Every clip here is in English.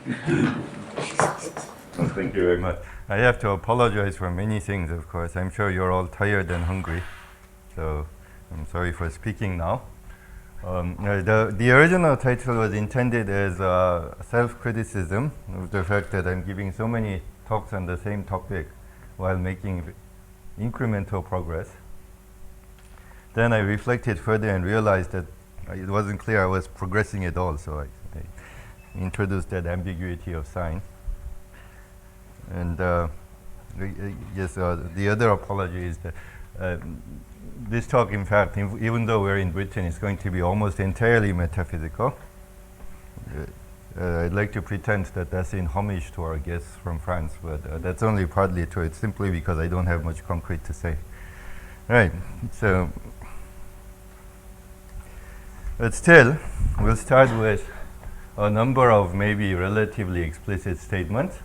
Well, thank you very much. I have to apologize for many things, of course. I'm sure you're all tired and hungry, so I'm sorry for speaking now. The original title was intended as self-criticism of the fact that I'm giving so many talks on the same topic while making incremental progress. Then I reflected further and realized that it wasn't clear I was progressing at all, so I introduced that ambiguity of sign. And yes, the other apology is that this talk, in fact, even though we're in Britain, is going to be almost entirely metaphysical. I'd like to pretend that that's in homage to our guests from France, but that's only partly true. It's simply because I don't have much concrete to say. Right, so, but still, we'll start with a number of maybe relatively explicit statements.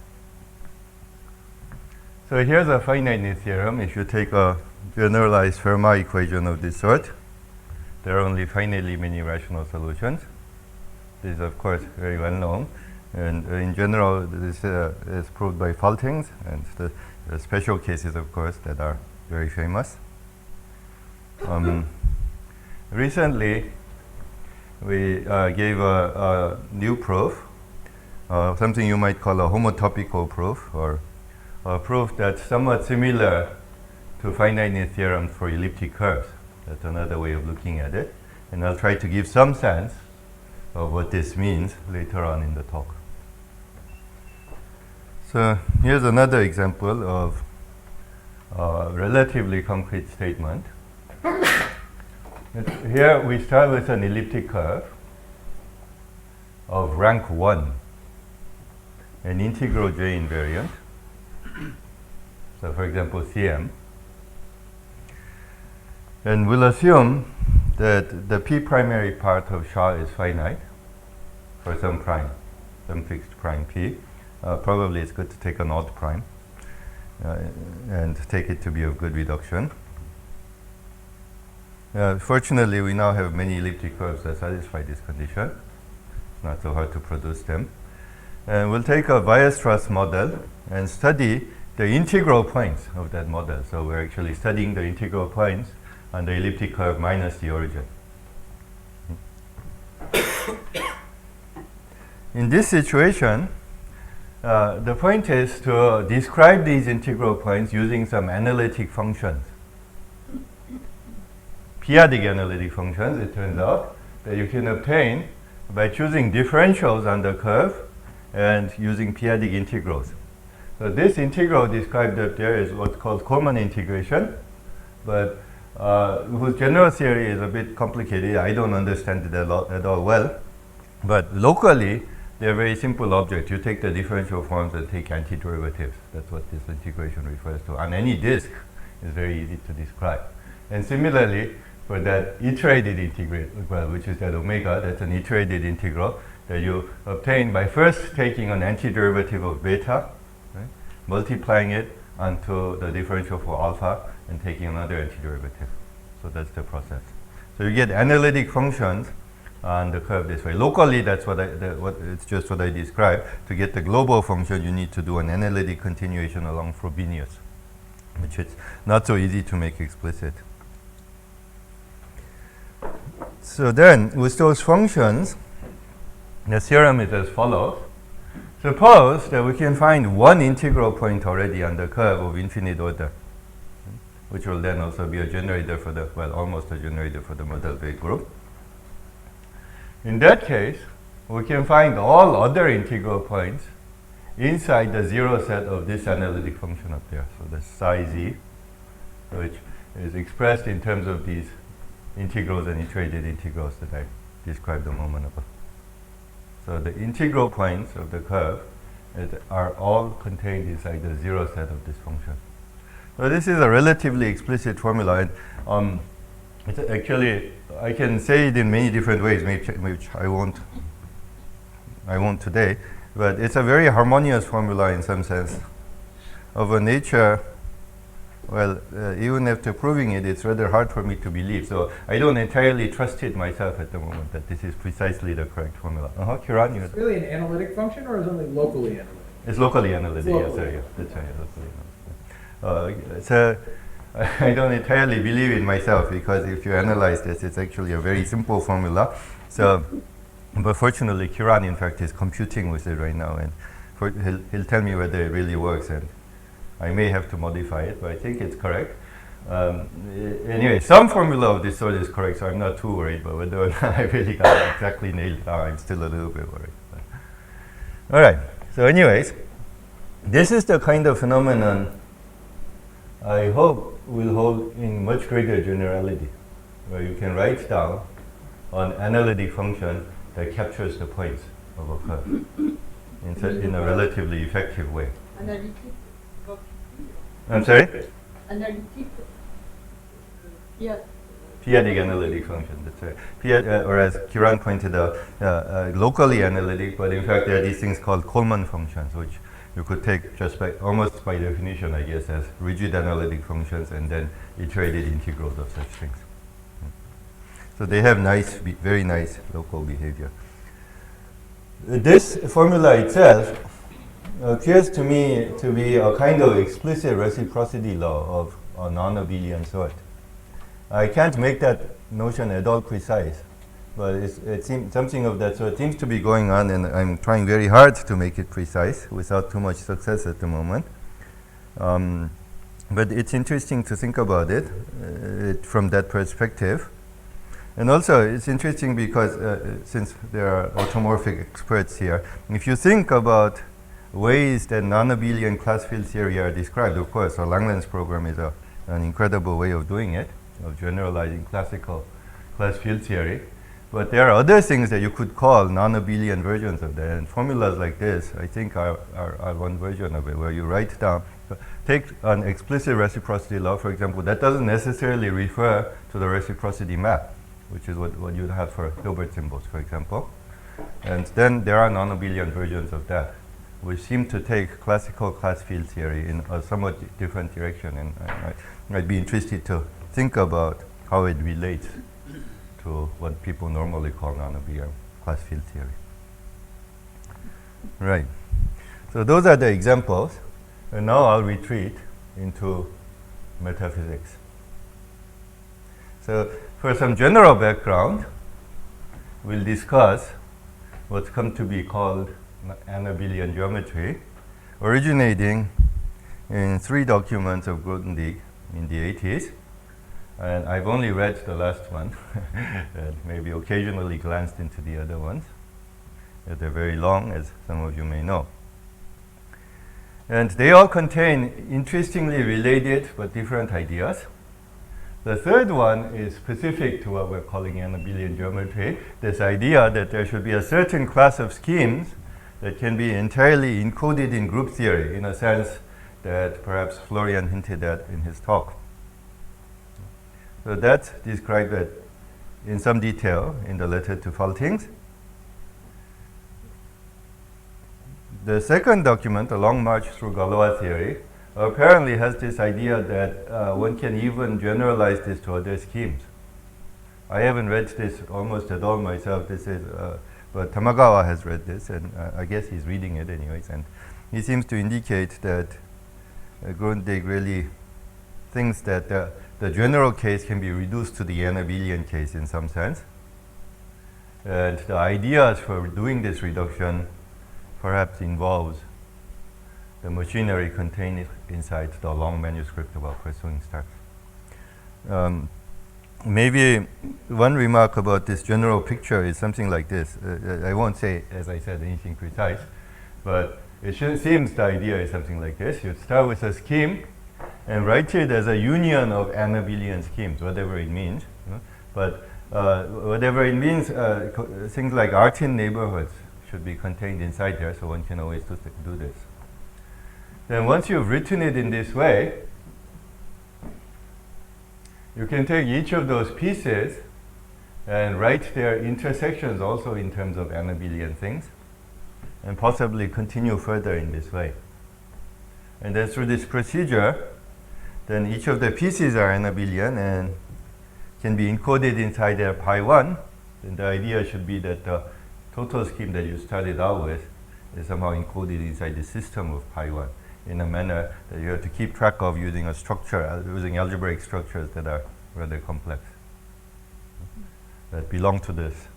So here's a finiteness theorem. If you take a generalized Fermat equation of this sort, there are only finitely many rational solutions. This is, of course, very well known. And in general, this is proved by Faltings, and the special cases, of course, that are very famous. Recently, we gave a new proof, something you might call a homotopical proof, or a proof that's somewhat similar to finiteness theorem for elliptic curves. That's another way of looking at it. And I'll try to give some sense of what this means later on in the talk. So here's another example of a relatively concrete statement. Here we start with an elliptic curve of rank 1, an integral J invariant. So for example, Cm. And we'll assume that the p primary part of SHA is finite for some prime, some fixed prime p. Probably it's good to take an odd prime and take it to be of good reduction. Fortunately, we now have many elliptic curves that satisfy this condition. It's not so hard to produce them. And we'll take a Weierstrass model and study the integral points of that model. So we're actually studying the integral points on the elliptic curve minus the origin. In this situation, the point is to describe these integral points using some analytic functions. P-adic analytic functions, it turns out, that you can obtain by choosing differentials on the curve and using p-adic integrals. So this integral described up there is what's called Coleman integration, but whose general theory is a bit complicated. I don't understand it at all well. But locally, they're very simple objects. You take the differential forms and take antiderivatives. That's what this integration refers to. On any disk, it's very easy to describe. And similarly, for that iterated integral, well, which is that omega, that's an iterated integral that you obtain by first taking an antiderivative of beta, right, multiplying it onto the differential for alpha, and taking another antiderivative. So that's the process. So you get analytic functions on the curve this way. Locally, that's it's just what I described. To get the global function, you need to do an analytic continuation along Frobenius, which is not so easy to make explicit. So then, with those functions, the theorem is as follows. Suppose that we can find one integral point already on the curve of infinite order, which will then also be a generator for the, well, almost a generator for the model weight group. In that case, we can find all other integral points inside the zero set of this analytic function up there. So the psi z, which is expressed in terms of these integrals and iterated integrals that I described a moment ago. So the integral points of the curve are all contained inside the zero set of this function. So this is a relatively explicit formula, and it's actually, I can say it in many different ways, which I won't today, but it's a very harmonious formula in some sense, of a nature well, even after proving it, it's rather hard for me to believe. So I don't entirely trust it myself at the moment that this is precisely the correct formula. Kiran, It's really an analytic function, or is it only locally analytic? it's locally analytic. Yes, Locally. sir. Yeah, that's right. Locally analytic. So I don't entirely believe it myself, because if you analyze this, it's actually a very simple formula. So, but fortunately, Kiran, in fact, is computing with it right now, and he'll tell me whether it really works, and I may have to modify it, but I think it's correct. Anyway, some formula of this sort is correct, so I'm not too worried, but whether or not I really got it exactly nailed down, I'm still a little bit worried. All right, so anyways, this is the kind of phenomenon I hope will hold in much greater generality, where you can write down an analytic function that captures the points of a curve in a relatively effective way. Analytic. I'm sorry? Analytic. Yeah. P-adic analytic function, that's right. Or as Kiran pointed out, locally analytic, but in fact there are these things called Coleman functions, which you could take just by, almost by definition, I guess, as rigid analytic functions, and then iterated integrals of such things. So they have very nice local behavior. This formula itself appears to me to be a kind of explicit reciprocity law of a non-abelian sort. I can't make that notion at all precise, but it seems something of that sort seems to be going on, and I'm trying very hard to make it precise without too much success at the moment. But it's interesting to think about it from that perspective. And also, it's interesting because since there are automorphic experts here, if you think about ways that non-abelian class field theory are described, of course, a Langlands program is an incredible way of doing it, of generalizing classical class field theory. But there are other things that you could call non-abelian versions of that, and formulas like this, I think, are one version of it, where you write down, take an explicit reciprocity law, for example, that doesn't necessarily refer to the reciprocity map, which is what you'd have for Hilbert symbols, for example. And then there are non-abelian versions of that, which seem to take classical class field theory in a somewhat different direction, and I'd be interested to think about how it relates to what people normally call non-abelian class field theory. Right. So those are the examples, and now I'll retreat into metaphysics. So for some general background, we'll discuss what's come to be called anabelian geometry, originating in 3 documents of Grothendieck in the 80s. And I've only read the last one, and maybe occasionally glanced into the other ones. They're very long, as some of you may know. And they all contain interestingly related but different ideas. The third one is specific to what we're calling anabelian geometry, this idea that there should be a certain class of schemes that can be entirely encoded in group theory, in a sense that perhaps Florian hinted at in his talk. So that's described in some detail in the letter to Faltings. The second document, A Long March Through Galois Theory, apparently has this idea that one can even generalize this to other schemes. I haven't read this almost at all myself. This is, but Tamagawa has read this, and I guess he's reading it anyways. And he seems to indicate that Grothendieck really thinks that the general case can be reduced to the anabelian case in some sense. And the ideas for doing this reduction perhaps involves the machinery contained inside the long manuscript about pursuing stars. Maybe one remark about this general picture is something like this. I won't say, as I said, anything precise, but it seems the idea is something like this. You start with a scheme and write it as a union of anabelian schemes, whatever it means. But whatever it means, things like Artin neighborhoods should be contained inside there, so one can always do this. Then once you've written it in this way, you can take each of those pieces and write their intersections also in terms of anabelian things, and possibly continue further in this way. And then through this procedure, then each of the pieces are n abelian and can be encoded inside their pi 1, then the idea should be that the total scheme that you started out with is somehow encoded inside the system of pi 1 in a manner that you have to keep track of using a structure, using algebraic structures that are rather complex, that belong to this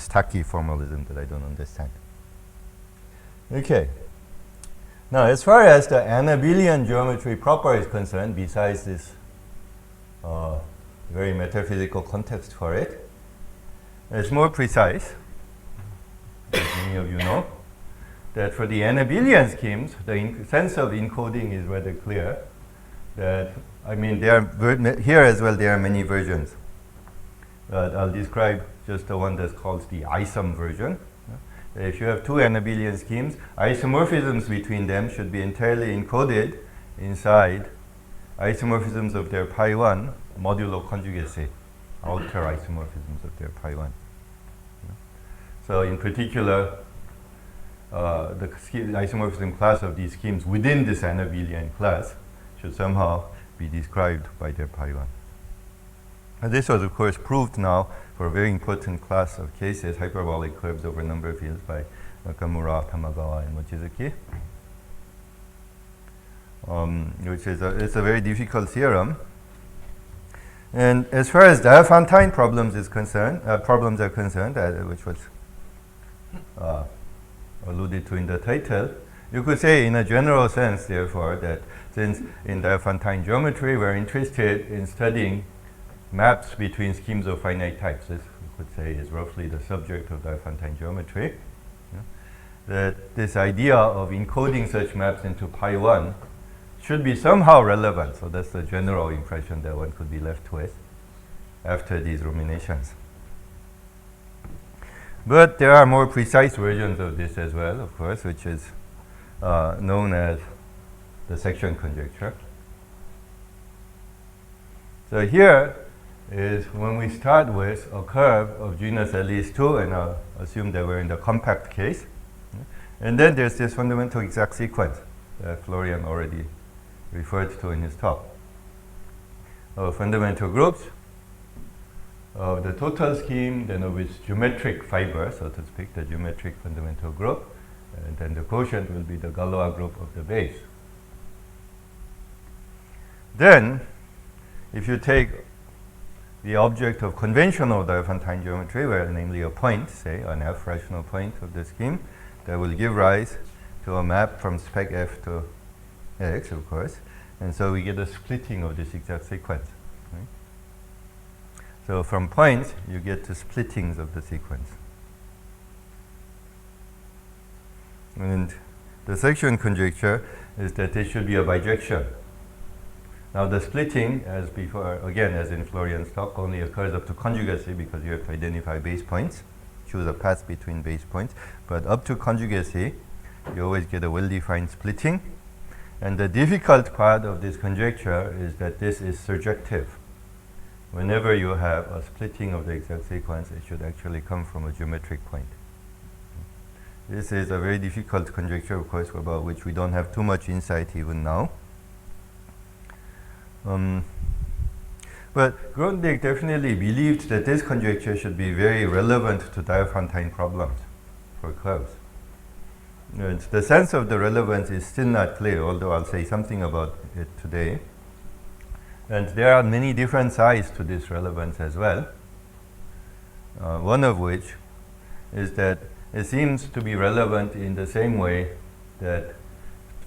tacky formalism that I don't understand. Okay. Now, as far as the n abelian geometry proper is concerned, besides this very metaphysical context for it, it's more precise, as many of you know, that for the n abelian schemes, the sense of encoding is rather clear. That, I mean, here as well, there are many versions. I'll describe just the one that's called the isom version. If you have two n abelian schemes, isomorphisms between them should be entirely encoded inside isomorphisms of their pi 1 modulo conjugacy, outer isomorphisms of their pi 1. So in particular, the isomorphism class of these schemes within this n abelian class should somehow be described by their pi 1. And this was, of course, proved now for a very important class of cases, hyperbolic curves over number fields by Nakamura, Tamagawa, and Mochizuki, which is it's a very difficult theorem. And as far as Diophantine problems are concerned, which was alluded to in the title, you could say in a general sense, therefore, that since in Diophantine geometry we're interested in studying maps between schemes of finite types, this we could say is roughly the subject of Diophantine geometry, that this idea of encoding such maps into pi 1 should be somehow relevant. So that's the general impression that one could be left with after these ruminations. But there are more precise versions of this as well, of course, which is known as the section conjecture. So here is when we start with a curve of genus at least 2, and I'll assume that we're in the compact case. And then there's this fundamental exact sequence that Florian already referred to in his talk, of fundamental groups of the total scheme, then of its geometric fiber, so to speak, the geometric fundamental group, and then the quotient will be the Galois group of the base. Then, if you take the object of conventional Diophantine geometry, where namely a point, say an f rational point of the scheme, that will give rise to a map from spec f to x, of course, and so we get a splitting of this exact sequence. Right? So from points, you get to splittings of the sequence. And the section conjecture is that it should be a bijection. Now the splitting, as before, again as in Florian's talk, only occurs up to conjugacy because you have to identify base points, choose a path between base points. But up to conjugacy, you always get a well-defined splitting. And the difficult part of this conjecture is that this is surjective. Whenever you have a splitting of the exact sequence, it should actually come from a geometric point. This is a very difficult conjecture, of course, about which we don't have too much insight even now. But Grundig definitely believed that this conjecture should be very relevant to Diophantine problems for curves. And the sense of the relevance is still not clear, although I'll say something about it today. And there are many different sides to this relevance as well. One of which is that it seems to be relevant in the same way that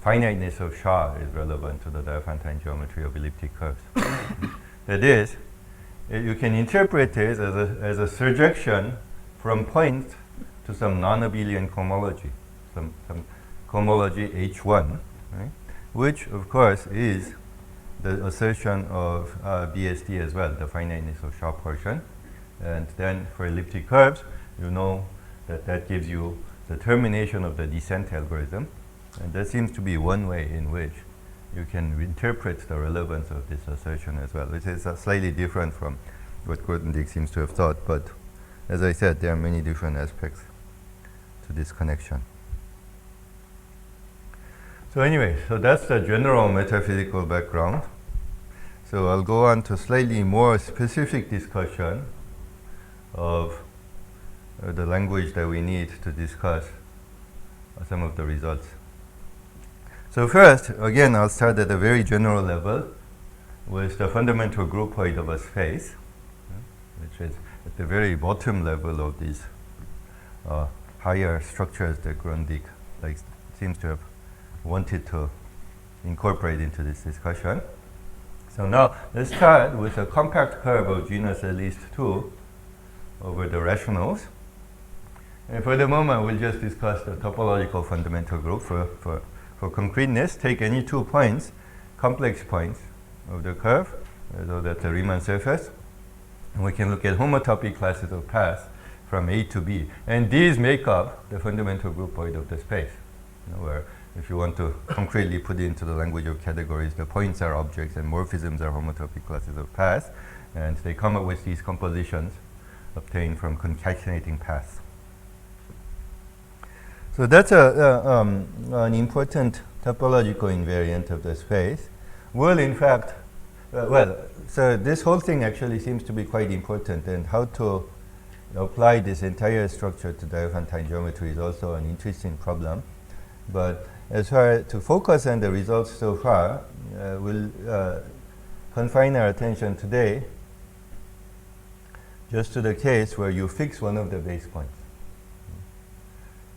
finiteness of Shah is relevant to the Diophantine geometry of elliptic curves. That is, you can interpret this as a surjection from points to some non-abelian cohomology, some cohomology H1, right? Which, of course, is the assertion of BSD as well, the finiteness of Shah portion. And then for elliptic curves, you know that that gives you the termination of the descent algorithm. And that seems to be one way in which you can interpret the relevance of this assertion as well, which is slightly different from what Grothendieck seems to have thought. But as I said, there are many different aspects to this connection. So anyway, so that's the general metaphysical background. So I'll go on to slightly more specific discussion of the language that we need to discuss some of the results. So first, again, I'll start at a very general level with the fundamental groupoid of a space, which is at the very bottom level of these higher structures that Grundig seems to have wanted to incorporate into this discussion. So now let's start with a compact curve of genus at least 2 over the rationals. And for the moment, we'll just discuss the topological fundamental group for concreteness. Take any 2 points, complex points of the curve, so that's the Riemann surface. And we can look at homotopy classes of paths from A to B. And these make up the fundamental groupoid of the space, where if you want to concretely put it into the language of categories, the points are objects and morphisms are homotopy classes of paths. And they come up with these compositions obtained from concatenating paths. So that's an important topological invariant of the space. Well, in fact, so this whole thing actually seems to be quite important, and how to apply this entire structure to Diophantine geometry is also an interesting problem. But as far to focus on the results so far, we'll confine our attention today just to the case where you fix one of the base points.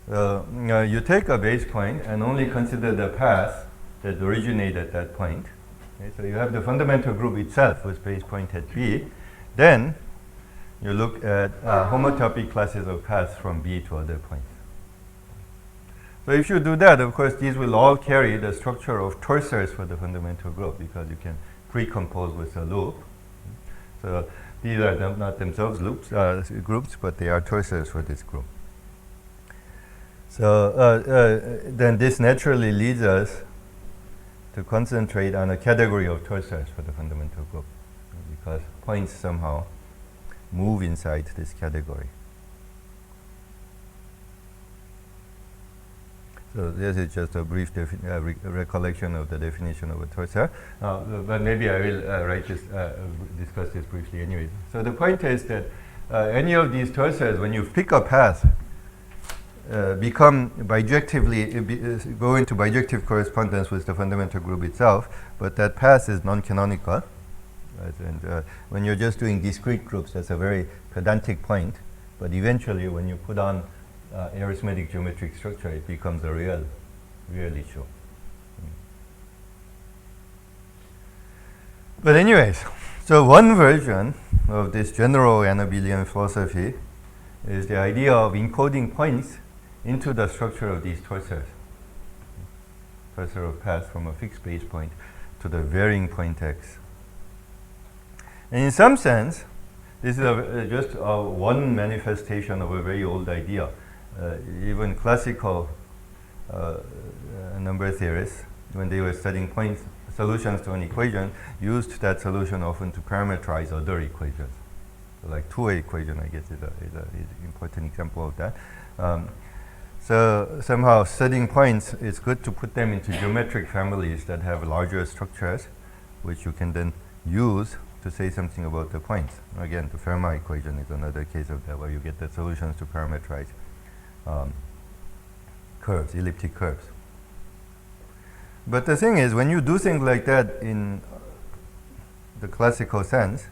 You take a base point and only consider the path that originates at that point. Okay, so you have the fundamental group itself with base point at B. Then you look at homotopy classes of paths from B to other points. So if you do that, of course, these will all carry the structure of torsors for the fundamental group, because you can pre-compose with a loop. So these are not themselves loops, groups, but they are torsors for this group. So then this naturally leads us to concentrate on a category of torsors for the fundamental group, because points somehow move inside this category. So this is just a brief recollection of the definition of a torsor. But maybe I will discuss this briefly anyways. So the point is that any of these torsors, when you pick a path, become bijectively, go into bijective correspondence with the fundamental group itself, but that path is non-canonical. Right? And when you're just doing discrete groups, that's a very pedantic point. But eventually, when you put on arithmetic geometric structure, it becomes a real issue. But anyways, so one version of this general Abelian philosophy is the idea of encoding points into the structure of these torsors. Torsor of paths from a fixed base point to the varying point x. And in some sense, this is just one manifestation of a very old idea. Even classical number theorists, when they were studying points, solutions to an equation, used that solution often to parameterize other equations. So like two-way equation, I guess, is an important example of that. So somehow studying points, it's good to put them into geometric families that have larger structures, which you can then use to say something about the points. Again, the Fermat equation is another case of that, where you get the solutions to parameterize curves, elliptic curves. But the thing is, when you do things like that in the classical sense,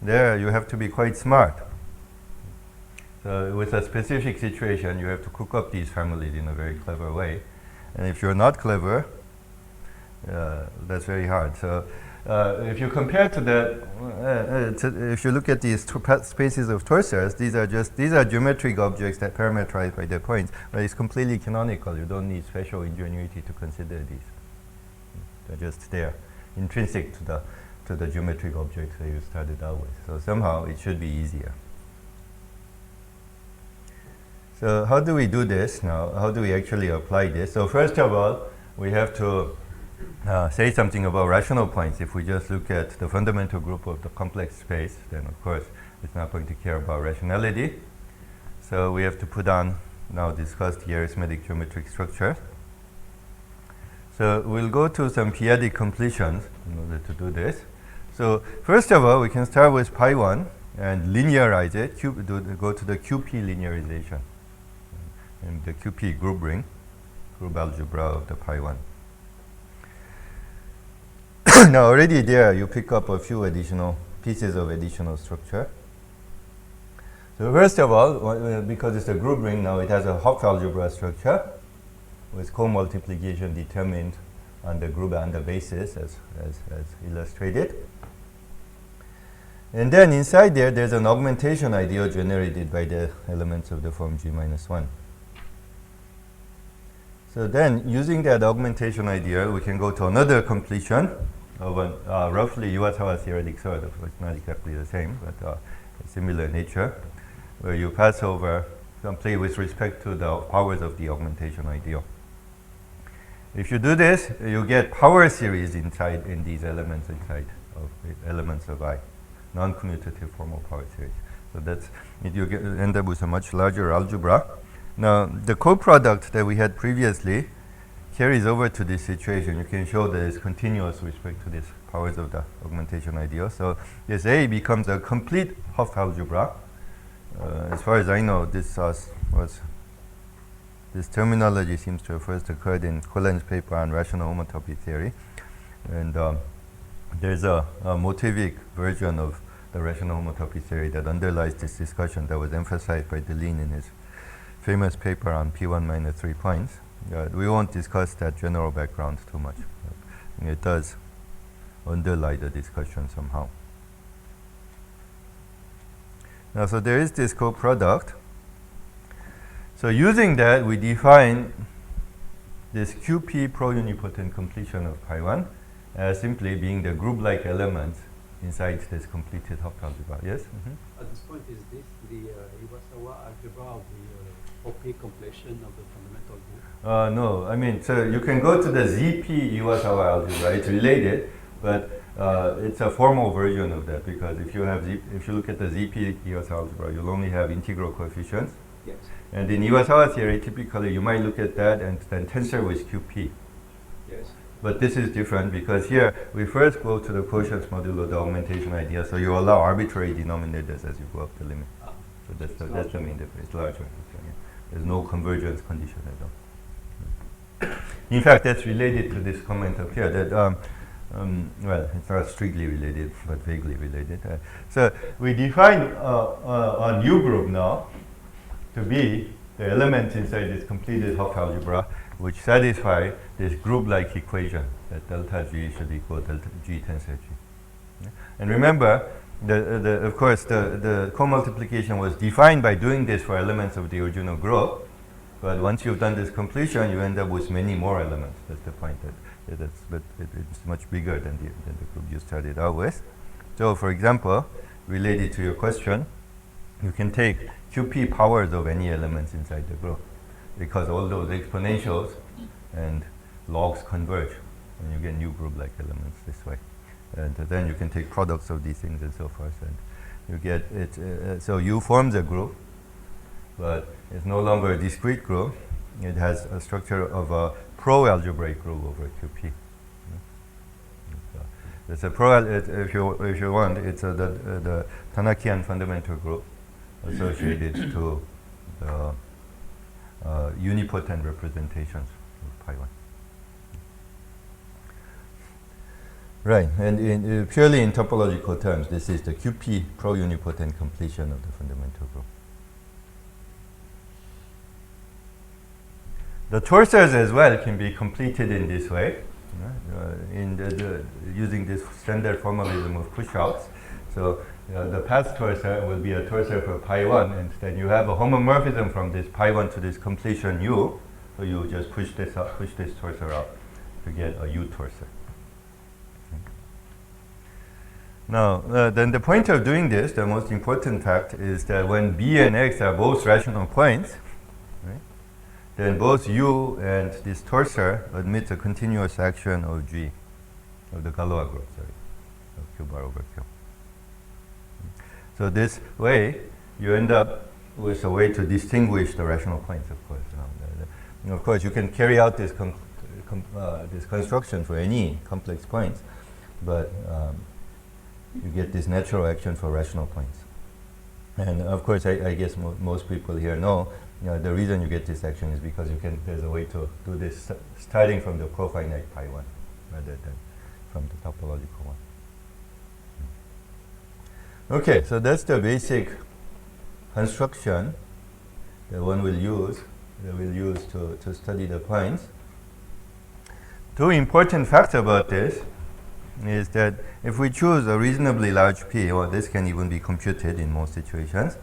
there you have to be quite smart. So with a specific situation, you have to cook up these families in a very clever way. And if you're not clever, that's very hard. So if you compare to that, if you look at these spaces of torsors, these are geometric objects that parameterize by their points, but it's completely canonical. You don't need special ingenuity to consider these. They're just there, intrinsic to the geometric objects that you started out with. So somehow it should be easier. So how do we do this now? How do we actually apply this? So first of all, we have to say something about rational points. If we just look at the fundamental group of the complex space, then of course it's not going to care about rationality. So we have to put on, now discuss the arithmetic geometric structure. So we'll go to some p-adic completions in order to do this. So first of all, we can start with pi 1 and linearize it, go to the QP linearization and the QP group ring, group algebra of the pi 1. Now already there you pick up a few additional pieces of additional structure. So first of all, because it's a group ring, now it has a Hopf algebra structure with co-multiplication determined on the group and the basis as illustrated. And then inside there's an augmentation ideal generated by the elements of the form G minus 1. So then using that augmentation ideal, we can go to another completion of a roughly Iwasawa theoretic sort of, it's not exactly the same, but similar nature, where you pass over simply with respect to the powers of the augmentation ideal. If you do this, you get power series inside in these elements inside of elements of I, non-commutative formal power series. So that's you end up with a much larger algebra. Now the coproduct that we had previously carries over to this situation. You can show that it's continuous with respect to these powers of the augmentation ideal. So this A becomes a complete Hopf algebra. As far as I know, this terminology seems to have first occurred in Colin's paper on rational homotopy theory. And there's a motivic version of the rational homotopy theory that underlies this discussion that was emphasized by Deline in his famous paper on P1 minus 3 points. We won't discuss that general background too much. It does underlie the discussion somehow. Now, so there is this coproduct. So using that, we define this QP pro-unipotent completion of pi 1 as simply being the group-like elements inside this completed Hopf algebra. Yes? Mm-hmm. At this point, is this the Iwasawa algebra of the OP completion of the fundamental group? No, I mean, so you can go to the ZP Iwasawa algebra. It's related, but it's a formal version of that, because if you look at the ZP Iwasawa algebra, you'll only have integral coefficients. Yes. And in Iwasawa theory, typically you might look at that and then tensor with QP. Yes. But this is different because here we first go to the quotients modulo the augmentation idea, so you allow arbitrary denominators as you go up the limit. So that's the main difference. It's larger. Okay, yeah. There's no convergence condition at all. In fact, that's related to this comment up here that well, it's not strictly related, but vaguely related. So we define a new group now to be the elements inside this completed Hopf algebra which satisfy this group-like equation that delta G should equal delta G tensor G. Yeah? And remember, of course, the co-multiplication was defined by doing this for elements of the original group, but once you've done this completion, you end up with many more elements. That's the point. It's much bigger than the group you started out with. So, for example, related to your question, you can take QP powers of any elements inside the group, because all those exponentials and logs converge, and you get new group-like elements this way. And then you can take products of these things and so forth, and you get it. So U forms a group, but it's no longer a discrete group. It has a structure of a pro-algebraic group over QP. It's a if you want, it's the Tanakian fundamental group associated to the unipotent representations of pi 1. Right, and purely in topological terms, this is the QP pro-unipotent completion of the fundamental group. The torsors as well can be completed in this way, using this standard formalism of push-outs. So the path torsor will be a torsor for pi 1, and then you have a homomorphism from this pi 1 to this completion U. So you just push this torsor out to get a U torsor. Now, then the point of doing this, the most important fact, is that when B and X are both rational points, right, then both U and this torsor admits a continuous action of G, of the Galois group, of Q bar over Q. So this way, you end up with a way to distinguish the rational points, of course. Of course, you can carry out this this construction for any complex points, but you get this natural action for rational points. And of course, I guess most people here know, the reason you get this action is because there's a way to do this starting from the profinite pi 1 rather than from the topological one. Okay, so that's the basic construction that one will use, to study the points. Two important facts about this is that if we choose a reasonably large p, or this can even be computed in most situations,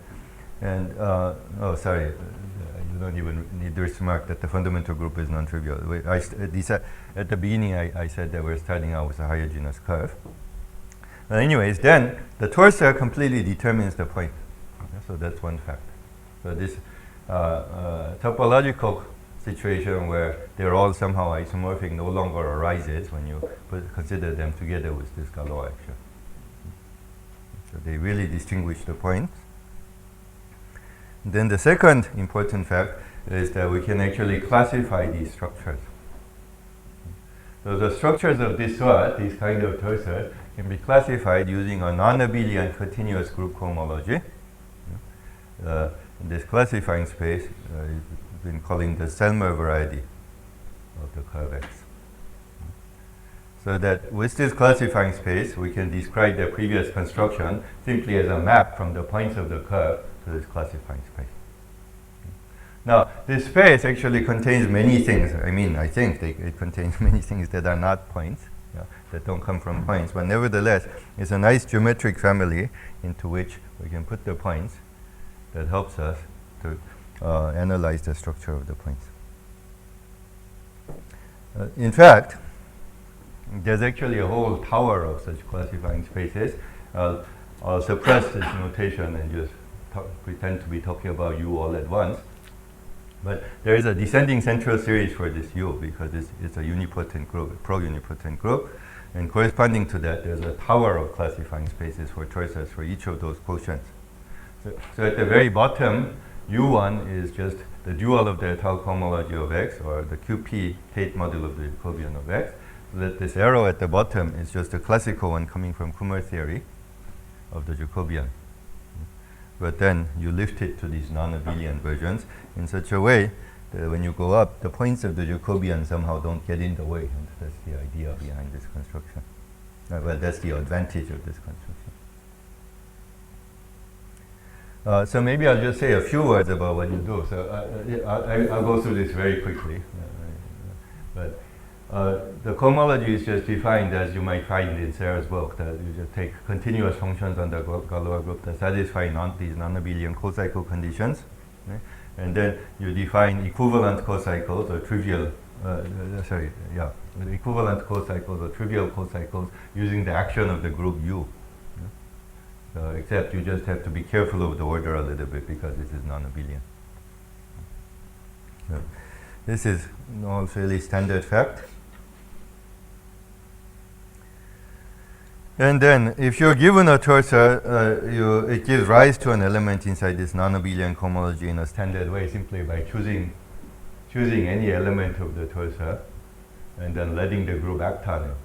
and you don't even need to remark that the fundamental group is non-trivial. At the beginning I said that we're starting out with a homogeneous curve. But anyways, then the torsor completely determines the point. Okay, so that's one fact. So this topological situation where they're all somehow isomorphic no longer arises when you consider them together with this Galois action. So they really distinguish the points. Then the second important fact is that we can actually classify these structures. So the structures of this sort, these kind of torsors, can be classified using a non-abelian continuous group cohomology. This classifying space is been calling the Selmer variety of the curve X. So that with this classifying space, we can describe the previous construction simply as a map from the points of the curve to this classifying space. Now, this space actually contains many things. I think it contains many things that are not points, that don't come from points. But nevertheless, it's a nice geometric family into which we can put the points that helps us to analyze the structure of the points. In fact, there's actually a whole tower of such classifying spaces. I'll suppress this notation and just pretend to be talking about U all at once. But there is a descending central series for this U because it's a unipotent group, a pro-unipotent group. And corresponding to that, there's a tower of classifying spaces for torsors for each of those quotients. So at the very bottom, U1 is just the dual of the étale cohomology of X, or the QP Tate module of the Jacobian of X. So that this arrow at the bottom is just a classical one coming from Kummer theory of the Jacobian. But then you lift it to these non-abelian versions in such a way that when you go up, the points of the Jacobian somehow don't get in the way. And that's the idea behind this construction. Well, that's the advantage of this construction. So maybe I'll just say a few words about what you do. So I'll go through this very quickly. But the cohomology is just defined as you might find in Sarah's book, that you just take continuous functions on the Galois group that satisfy these non-abelian cocycle conditions. Okay? And then you define equivalent cocycles or trivial, equivalent cocycles or trivial cocycles using the action of the group U. Except you just have to be careful of the order a little bit because this is non-abelian. So this is all fairly standard fact. And then if you're given a torsor, it gives rise to an element inside this non-abelian cohomology in a standard way simply by choosing any element of the torsor and then letting the group act on it.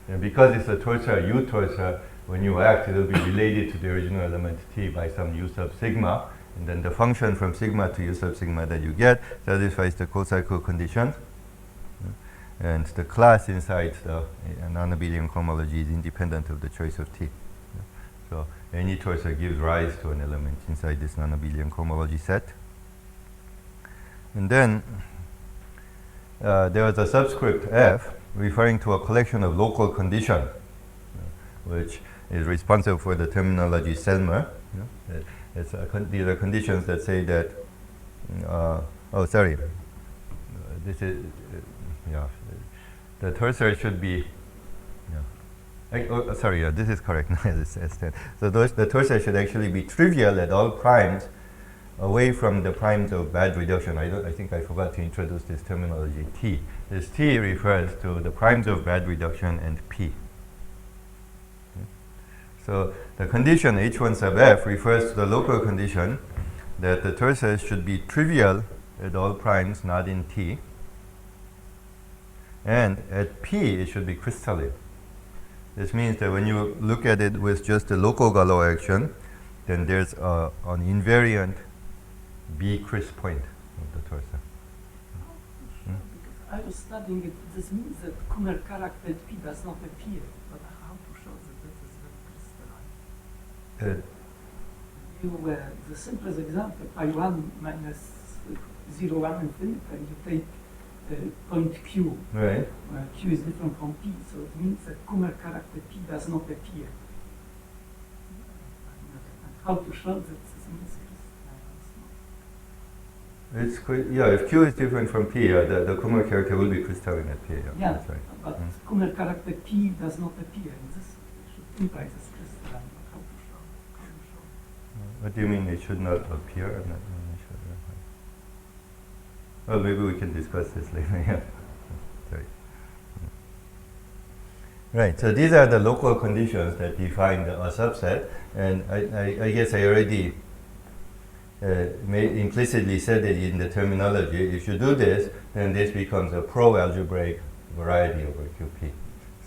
And because it's a torsor, U torsor, when you act, it will be related to the original element T by some U sub sigma, and then the function from sigma to U sub sigma that you get satisfies the cocycle conditions. And the class inside the non-abelian cohomology is independent of the choice of T. So any torsor gives rise to an element inside this non-abelian cohomology set. And then there was a subscript F referring to a collection of local conditions, which is responsible for the terminology Selmer. These are conditions that say that, this is, the torsor should be, this is correct. So the torsor should actually be trivial at all primes away from the primes of bad reduction. I think I forgot to introduce this terminology T. This T refers to the primes of bad reduction and P. So the condition H1 sub F refers to the local condition that the torsors should be trivial at all primes not in T. And at P, it should be crystalline. This means that when you look at it with just a local Galois action, then there's an invariant B crisp point of the torso. I was studying it. This means that Kummer character P does not appear. But how to show that that is very crystalline? The simplest example, I1 minus 0, 1 infinity, you take point Q, Right. where Q is different from P, so it means that Kummer character P does not appear. And how to show that this means crystalline? It's yeah, if Q is different from P, the Kummer character will be crystalline at P. Yeah, That's right. but Kummer character P does not appear, and this should imply this crystalline. But how to show? How to show? What do you mean it should not appear? I'm not really sure. Well, maybe we can discuss this later. Yeah. Sorry. Right, so these are the local conditions that define a subset, and I guess I already implicitly said it in the terminology. If you do this, then this becomes a pro-algebraic variety over QP.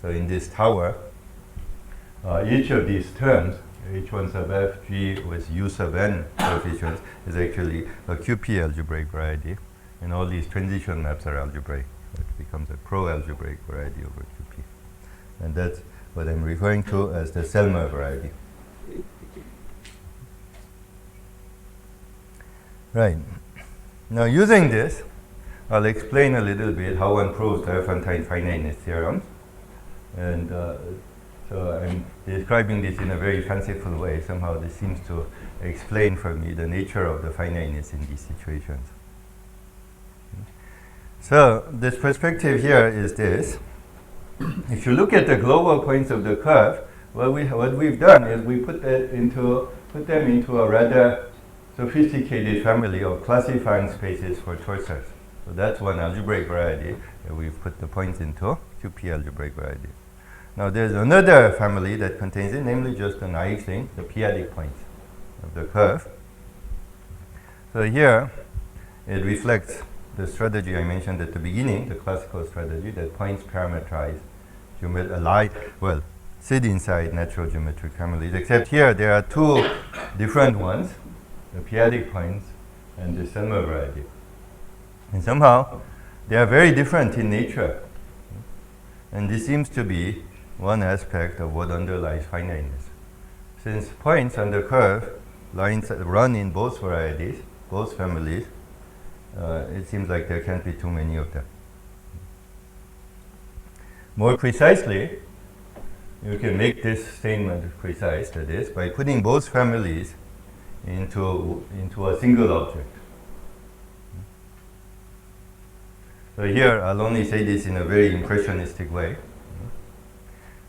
So in this tower, each of these terms, H1 sub f, G with U sub n coefficients, is actually a QP algebraic variety, and all these transition maps are algebraic. So it becomes a pro-algebraic variety over QP. And that's what I'm referring to as the Selmer variety. Right. Now using this, I'll explain a little bit how one proves Diophantine finiteness theorem. And so I'm describing this in a very fanciful way. Somehow this seems to explain for me the nature of the finiteness in these situations. So this perspective here is this. If you look at the global points of the curve, what we've done is we put them into a rather sophisticated family of classifying spaces for torsors. So that's one algebraic variety that we've put the points into, QP algebraic variety. Now there's another family that contains it, namely just the naive thing, the p-adic points of the curve. So here it reflects the strategy I mentioned at the beginning, the classical strategy that points parameterize, sit inside natural geometric families, except here there are two different ones, the p-adic points and the Selmer variety. And somehow they are very different in nature. And this seems to be one aspect of what underlies finiteness. Since points on the curve, lines run in both varieties, both families, it seems like there can't be too many of them. More precisely, you can make this statement precise, that is, by putting both families into a single object. So here, I'll only say this in a very impressionistic way.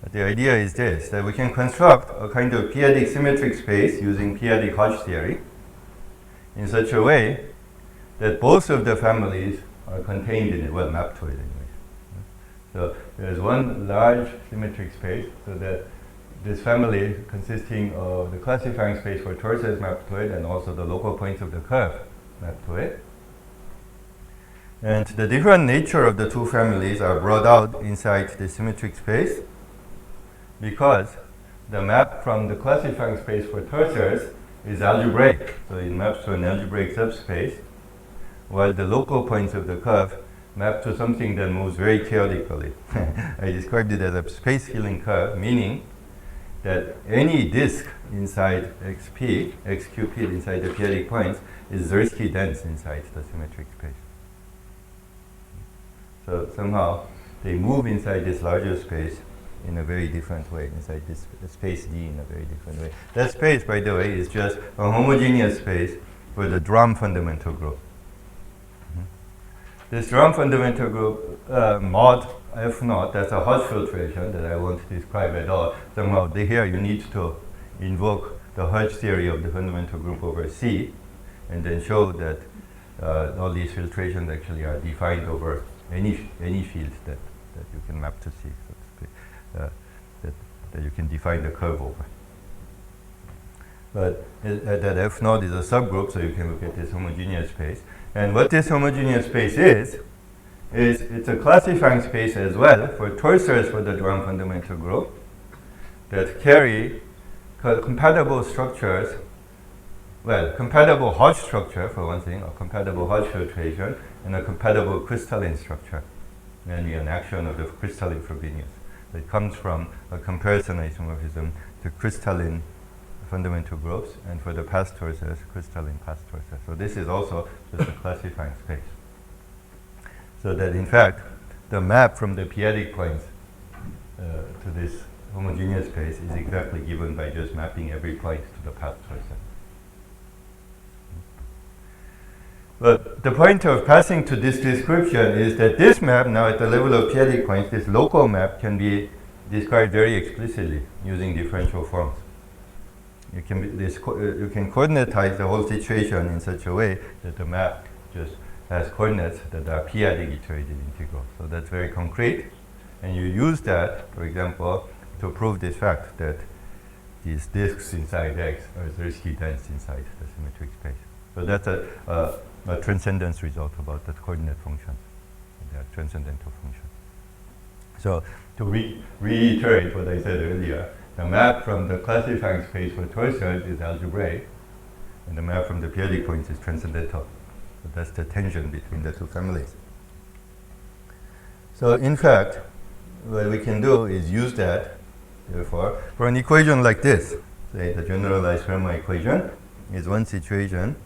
But the idea is this, that we can construct a kind of p-adic symmetric space using p-adic Hodge theory in such a way that both of the families are contained in it, well, mapped to it anyway. So there's one large symmetric space, so that this family consisting of the classifying space for torsors mapped to it and also the local points of the curve mapped to it. And the different nature of the two families are brought out inside the symmetric space because the map from the classifying space for torsors is algebraic, so it maps to an algebraic subspace, while the local points of the curve map to something that moves very chaotically. I described it as a space-filling curve, meaning that any disk inside xqp inside the p-adic points is Zariski dense inside the symmetric space. So somehow they move inside this larger space in a very different way, inside this space D in a very different way. That space, by the way, is just a homogeneous space for the drum fundamental group. This drum fundamental group, mod F naught, that's a Hodge filtration that I won't describe at all. Somehow here you need to invoke the Hodge theory of the fundamental group over C and then show that all these filtrations actually are defined over any field that you can map to C, so to speak, that you can define the curve over. But that F naught is a subgroup, so you can look at this homogeneous space. And what this homogeneous space is is it's a classifying space as well for torsors for the drum fundamental group that carry compatible structures, well, compatible Hodge structure for one thing, a compatible Hodge filtration, and a compatible crystalline structure, mainly an action of the crystalline frobenius. It comes from a comparison isomorphism to crystalline fundamental groups, and for the past torsors, crystalline past torsors. So this is also just a classifying space. So that in fact, the map from the p-adic points to this homogeneous space is exactly given by just mapping every point to the past torsor. But the point of passing to this description is that this map, now at the level of p-adic points, this local map can be described very explicitly using differential forms. You can, you can coordinatize the whole situation in such a way that the map just has coordinates that are p-adic iterated integrals. So that's very concrete. And you use that, for example, to prove this fact that these disks inside X are Zariski dense inside the symmetric space. So that's a transcendence result about that coordinate function. They are transcendental functions. So to reiterate what I said earlier, the map from the classifying space for torsors is algebraic, and the map from the p-adic points is transcendental. So that's the tension between the two families. So in fact, what we can do is use that, therefore, for an equation like this. Say the generalized Fermat equation is one situation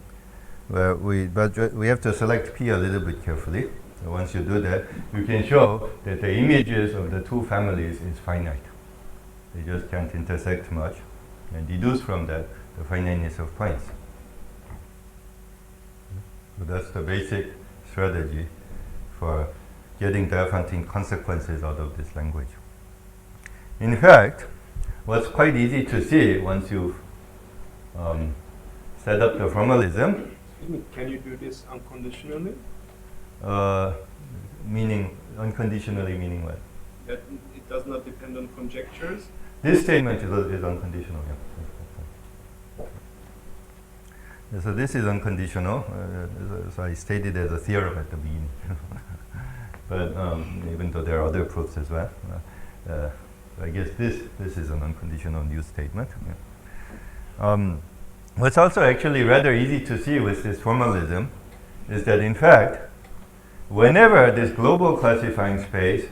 where we have to select P a little bit carefully. So once you do that, you can show that the images of the two families is finite. They just can't intersect much, and deduce from that the finiteness of points. So that's the basic strategy for getting Diophantine consequences out of this language. In fact, what's quite easy to see once you've set up the formalism. Excuse me, can you do this unconditionally? Meaning, unconditionally meaning what? That it does not depend on conjectures? This statement is unconditional. Yeah, so this is unconditional. So I stated as a theorem at the beginning. But even though there are other proofs as well. I guess this is an unconditional new statement. Yeah. What's also actually rather easy to see with this formalism is that in fact, whenever this global classifying space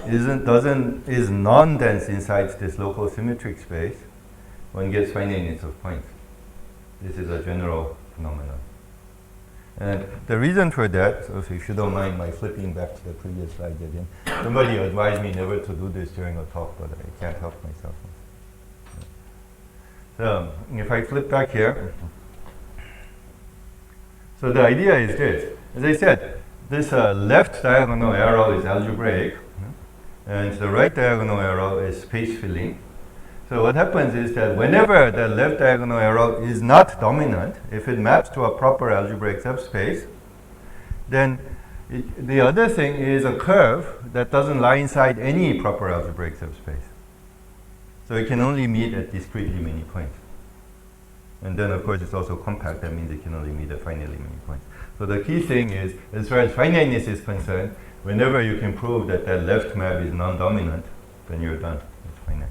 is non-dense inside this local symmetric space, one gets finiteness of points. This is a general phenomenon. And the reason for that, so if you don't mind my flipping back to the previous slide again, somebody advised me never to do this during a talk, but I can't help myself. So if I flip back here, so the idea is this. As I said, this left diagonal arrow is algebraic, and the right diagonal arrow is space filling. So what happens is that whenever the left diagonal arrow is not dominant, if it maps to a proper algebraic subspace, then the other thing is a curve that doesn't lie inside any proper algebraic subspace. So it can only meet at discretely many points. And then of course it's also compact, that means it can only meet at finitely many points. So the key thing is, as far as finiteness is concerned, whenever you can prove that that left map is non-dominant, then you're done. It's finite.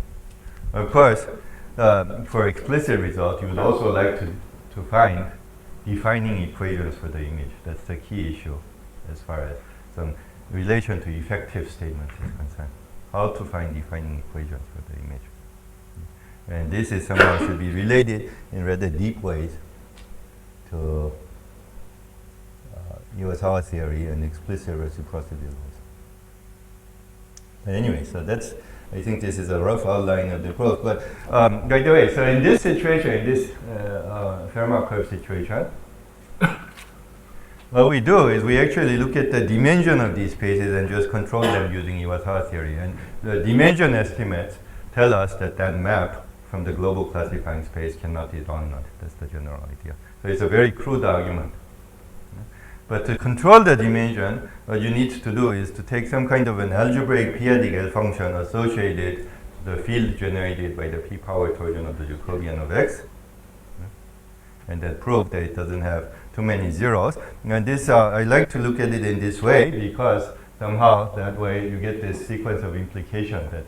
Of course, for explicit result, you would also like to find defining equations for the image. That's the key issue as far as some relation to effective statements is concerned. How to find defining equations for the image. And this is somehow should be related in rather deep ways to Iwasawa theory and explicit reciprocity laws. But anyway, so that's, I think this is a rough outline of the proof. But by the way, so in this situation, in this Fermat curve situation, what we do is we actually look at the dimension of these spaces and just control them using Iwasawa theory. And the dimension estimates tell us that that map from the global classifying space cannot be dominant. That's the general idea. So it's a very crude argument. But to control the dimension, what you need to do is to take some kind of an algebraic p-adic L function associated to the field generated by the p-power torsion of the Jacobian of x, and then prove that it doesn't have too many zeros. And this, I like to look at it in this way because somehow that way you get this sequence of implication that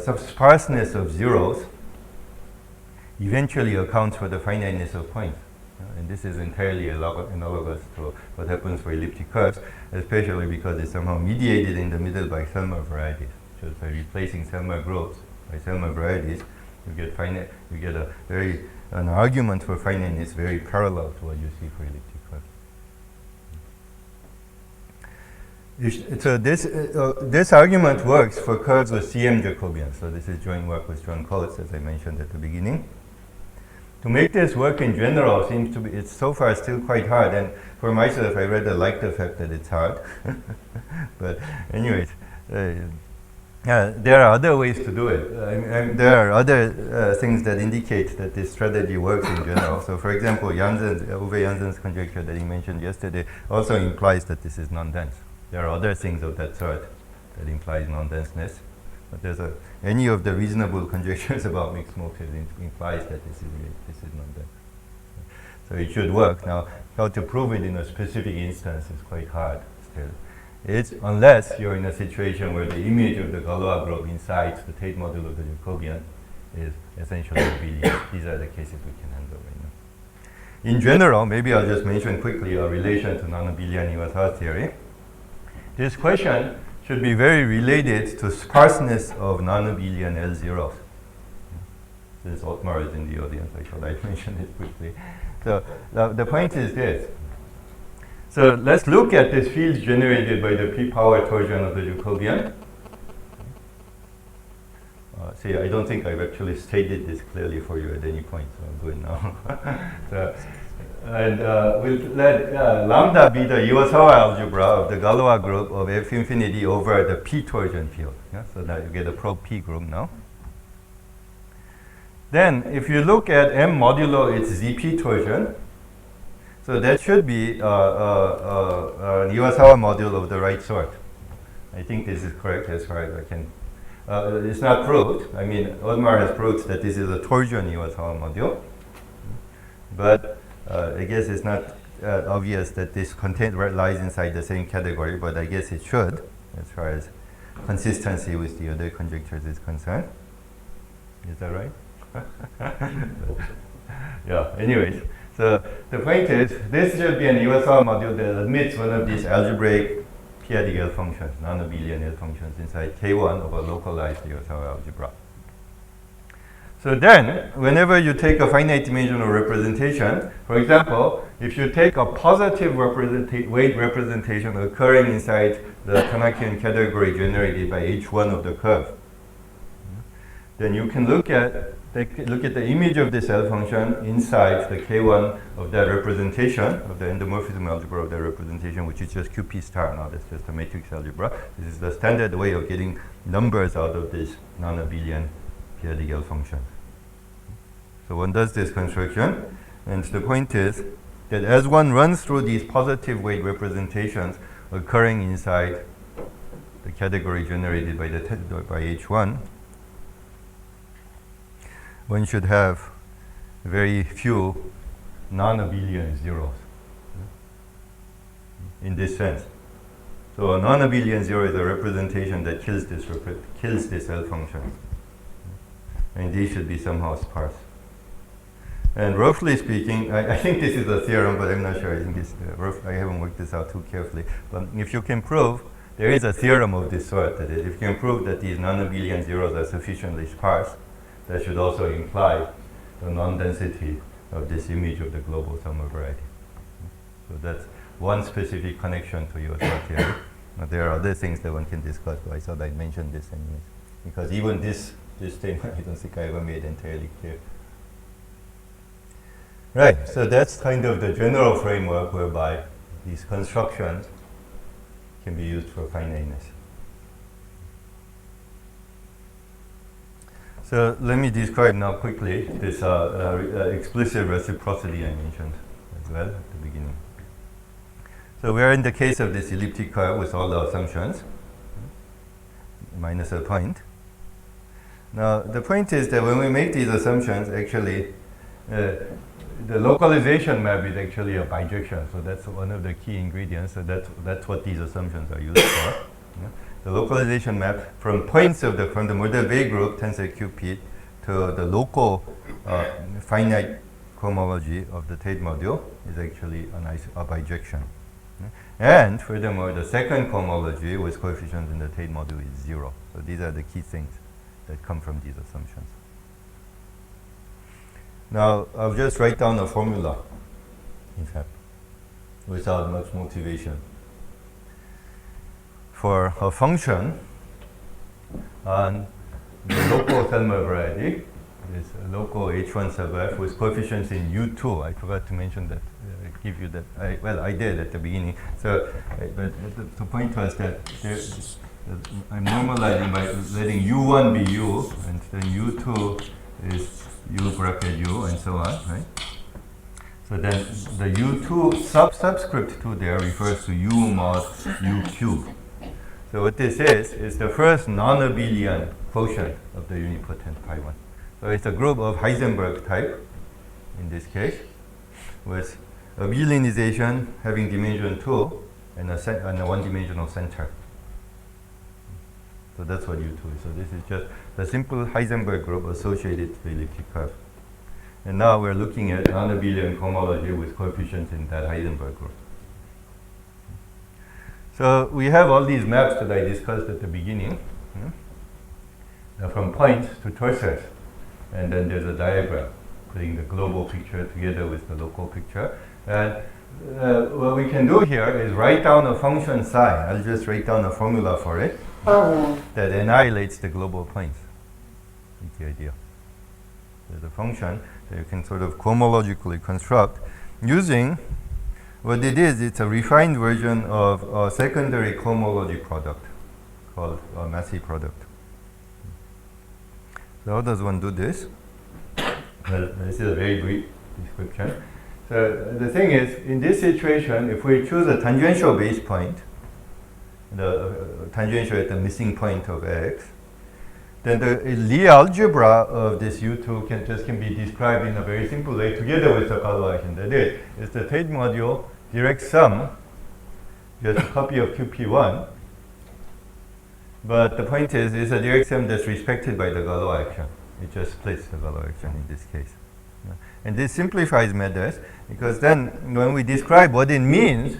some sparseness of zeros eventually accounts for the finiteness of points. And this is entirely analogous to what happens for elliptic curves, especially because it's somehow mediated in the middle by Selmer varieties. So by replacing Selmer groups by Selmer varieties, you get finite. You get an argument for finiteness very parallel to what you see for elliptic curves. So this argument works for curves with CM Jacobians. So this is joint work with John Coates, as I mentioned at the beginning. To make this work in general seems to be, it's so far still quite hard, and for myself I rather like the fact that it's hard. But anyways, there are other ways to do it. There are other things that indicate that this strategy works in general. So for example, Uwe Janssen's conjecture that he mentioned yesterday also implies that this is non-dense. There are other things of that sort that implies non-denseness. But there's any of the reasonable conjectures about mixed motifs implies that this is not dense. So it should work. Now, how to prove it in a specific instance is quite hard still. It's unless you're in a situation where the image of the Galois group inside the Tate model of the Jacobian is essentially abelian. These are the cases we can handle right now. In general, maybe I'll just mention quickly a relation to non-abelian Iwasawa theory. This question should be very related to sparseness of non-abelian L0s. Since Otmar is in the audience, I thought I'd mention it quickly. So the point is this. So let's look at these fields generated by the p-power torsion of the Jacobian. See, I don't think I've actually stated this clearly for you at any point, so I'll do it now. And we'll let lambda be the Iwasawa algebra of the Galois group of F infinity over the p torsion field. Yeah? So that you get a probe p group now. Then, if you look at M modulo its ZP torsion, so that should be an Iwasawa module of the right sort. I think this is correct as far as I can. It's not proved. I mean, Otmar has proved that this is a torsion Iwasawa module. But I guess it's not obvious that this content lies inside the same category, but I guess it should, as far as consistency with the other conjectures is concerned. Is that right? Yeah, anyways. So the point is, this should be an Iwasawa module that admits one of these algebraic p-adic L functions, non-abelian L functions inside K1 of a localized Iwasawa algebra. So then, whenever you take a finite dimensional representation, for example, if you take a positive weight representation occurring inside the Tanakian category generated by H1 of the curve, then you can look at the image of this L function inside the K1 of that representation, of the endomorphism algebra of that representation, which is just QP star. Now that's just a matrix algebra. This is the standard way of getting numbers out of this non-abelian p-adic L function. So one does this construction, and the point is that as one runs through these positive weight representations occurring inside the category generated by H1, one should have very few non-abelian zeros in this sense. So a non-abelian zero is a representation that kills this L function. And these should be somehow sparse. And roughly speaking, I think this is a theorem, but I'm not sure. I think it's I haven't worked this out too carefully. But if you can prove, there is a theorem of this sort, that if you can prove that these non-abelian zeros are sufficiently sparse, that should also imply the non-density of this image of the global Selmer variety. So that's one specific connection to your sort theory. But there are other things that one can discuss, but I thought I'd mention this anyways. Because even this statement, I don't think I ever made entirely clear. Right, so that's kind of the general framework whereby these constructions can be used for finiteness. So let me describe now quickly this explicit reciprocity I mentioned as well at the beginning. So we are in the case of this elliptic curve with all the assumptions, minus a point. Now the point is that when we make these assumptions, actually the localization map is actually a bijection, so that's one of the key ingredients. So that's what these assumptions are used for. Yeah. The localization map from points of from the model Bay group tensor QP to the local finite cohomology of the Tate module is actually a bijection. Yeah. And furthermore, the second cohomology with coefficients in the Tate module is 0. So these are the key things that come from these assumptions. Now, I'll just write down a formula, in fact, without much motivation. For a function on the local thermal variety, this local H1 sub f with coefficients in U2. I forgot to mention that, give you that. I did at the beginning. So, but the point was that I'm normalizing by letting U1 be U, and then U2 is U bracket U, and so on, right? So then the U2 subscript 2 there refers to U mod U cube. So what this is the first non-abelian quotient of the unipotent pi 1. So it's a group of Heisenberg type, in this case, with abelianization having dimension 2 and a one-dimensional center. So that's what U2 is. So this is just the simple Heisenberg group associated with the elliptic curve. And now we're looking at non-abelian cohomology with coefficients in that Heisenberg group. So we have all these maps that I discussed at the beginning, from points to torsors. And then there's a diagram putting the global picture together with the local picture. And what we can do here is write down a function psi. I'll just write down a formula for it that annihilates the global points. That's the idea. There's a function that you can sort of cohomologically construct using what it is. It's a refined version of a secondary cohomology product called a Massey product. So how does one do this? Well, this is a very brief description. So the thing is, in this situation, if we choose a tangential base point, the tangential at the missing point of x, then the Lie algebra of this U2 can be described in a very simple way together with the Galois action. That is, it's the Tate module direct sum, just a copy of QP1. But the point is, it's a direct sum that's respected by the Galois action. It just splits the Galois action in this case. Yeah. And this simplifies matters, because then when we describe what it means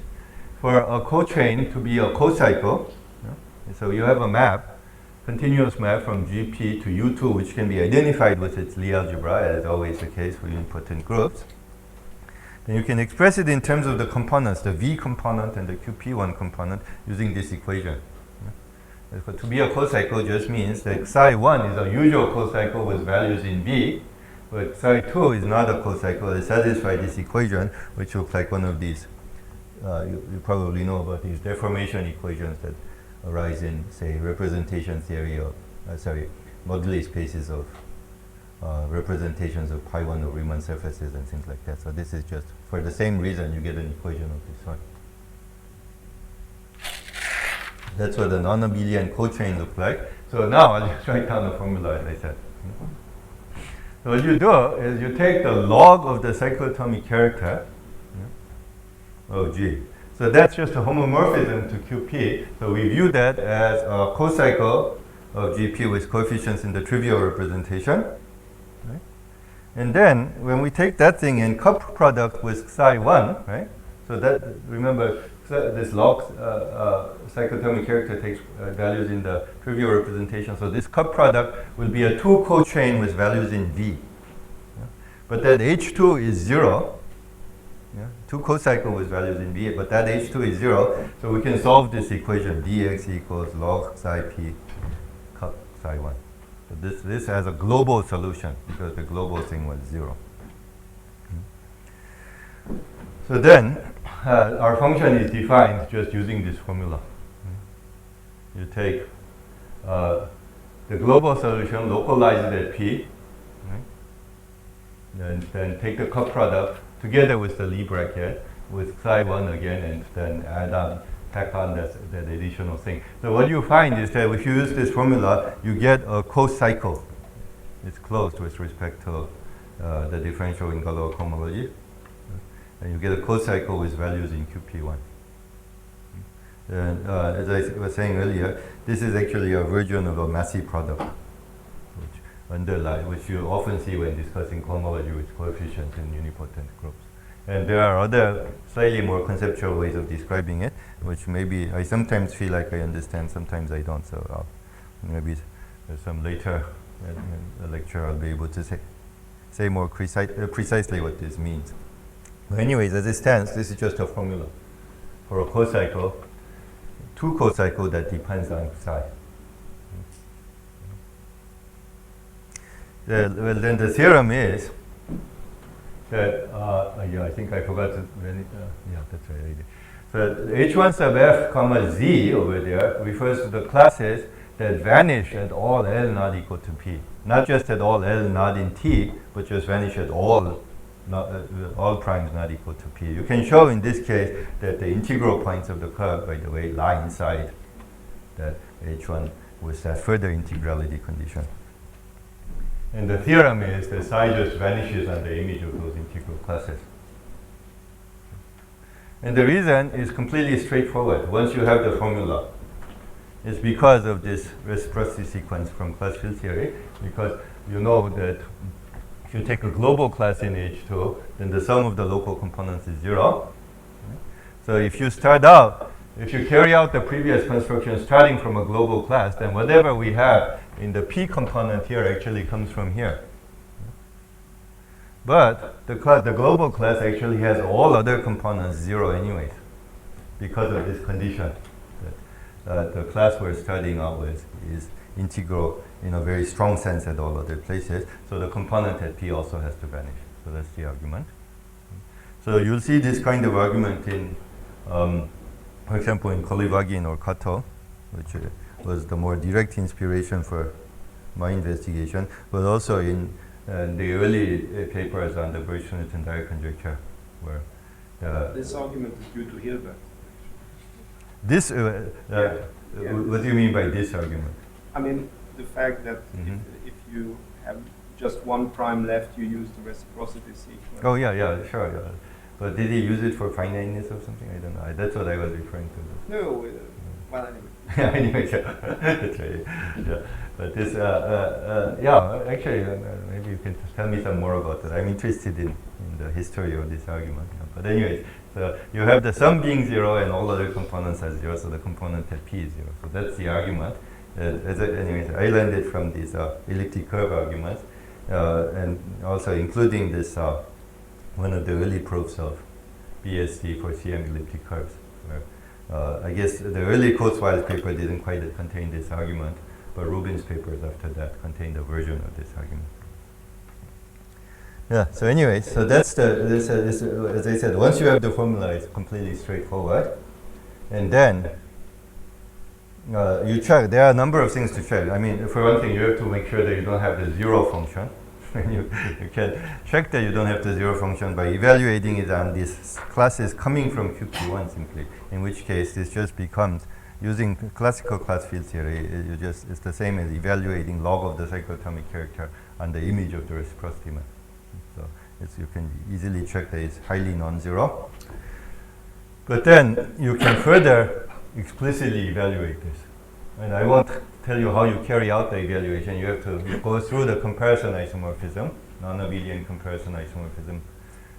for a cochain to be a cocycle, so you have a map, continuous map from GP to U2, which can be identified with its Lie algebra, as always the case for unipotent groups. Then you can express it in terms of the components, the V component and the QP1 component, using this equation. To be a cocycle just means that psi 1 is a usual cocycle with values in V, but psi 2 is not a cocycle. It satisfies this equation, which looks like one of these. You probably know about these deformation equations that arise in, say, representation theory of, moduli spaces of representations of pi 1 of Riemann surfaces and things like that. So this is just, for the same reason, you get an equation of this one. That's what the non-abelian cochain looks like. So now I'll just write down the formula as I said. So what you do is you take the log of the cyclotomic character of G. So that's just a homomorphism to QP. So we view that as a cocycle of GP with coefficients in the trivial representation. Right? And then when we take that thing and cup product with psi 1, right? So that, remember, this log cyclotomic character takes values in the trivial representation. So this cup product will be a 2 cochain with values in V. Yeah? But that H2 is 0. Yeah? 2 cocycle with values in V, but that H2 is 0. So we can solve this equation, dx equals log psi p cup psi 1. So this has a global solution because the global thing was 0. So then, our function is defined just using this formula. You take the global solution, localize it at P, right? Then take the cup product together with the Lie bracket with psi 1 again, and then tack on that additional thing. So what you find is that if you use this formula, you get a cocycle. It's closed with respect to the differential in Galois cohomology. And you get a co-cycle with values in QP1. And as I was saying earlier, this is actually a version of a Massey product, which you often see when discussing cohomology with coefficients in unipotent groups. And there are other slightly more conceptual ways of describing it, which maybe I sometimes feel like I understand, sometimes I don't. So maybe some later lecture I'll be able to say more precisely what this means. But anyways, as it stands, this is just a formula for a cocycle, two cocycle that depends on psi. Well, then the theorem is that, yeah, I think I forgot to, yeah, that's right. So H1 sub f comma z over there refers to the classes that vanish at all L not equal to P. Not just at all L not in T, but just vanish at all primes not equal to P. You can show in this case that the integral points of the curve, by the way, lie inside that H1 with that further integrality condition. And the theorem is that psi just vanishes on the image of those integral classes. And the reason is completely straightforward. Once you have the formula, it's because of this reciprocity sequence from class field theory, because you know that if you take a global class in H2, then the sum of the local components is 0. So if you start out, if you carry out the previous construction starting from a global class, then whatever we have in the P component here actually comes from here. But the global class actually has all other components 0 anyways, because of this condition that the class we're starting out with is integral in a very strong sense at all other places. So the component at P also has to vanish. So that's the argument. So you'll see this kind of argument in, for example, in Kolivagin or Kato, which was the more direct inspiration for my investigation, but also in the early papers on the Birch-Newton direct conjecture, where This argument is due to Hilbert. this, what do you mean by this argument? I mean, the fact that if you have just one prime left, you use the reciprocity sequence. Oh yeah, sure. Yeah. But did he use it for finiteness or something? I don't know. That's what I was referring to. No, well, anyway. Yeah, anyway, that's right. Yeah, but this, yeah, actually, maybe you can tell me some more about that. I'm interested in the history of this argument. Yeah. But anyways, so you have the sum being 0 and all other components are 0, so the component at P is 0. So that's the argument. Anyways, I learned it from these elliptic curve arguments, and also including this one of the early proofs of BSD for CM elliptic curves. Where, I guess the early Kurzweil's paper didn't quite contain this argument, but Rubin's papers after that contained a version of this argument. Yeah, so anyway, so that's this, as I said, once you have the formula, it's completely straightforward. And then you check, there are a number of things to check. I mean, for one thing, you have to make sure that you don't have the zero function. you can check that you don't have the zero function by evaluating it on these classes coming from QP1 simply, in which case this just becomes, using classical class field theory, it's the same as evaluating log of the cyclotomic character on the image of the reciprocity map. So you can easily check that it's highly non-zero. But then you can further explicitly evaluate this. And I won't tell you how you carry out the evaluation. You have to go through the comparison isomorphism, non-abelian comparison isomorphism,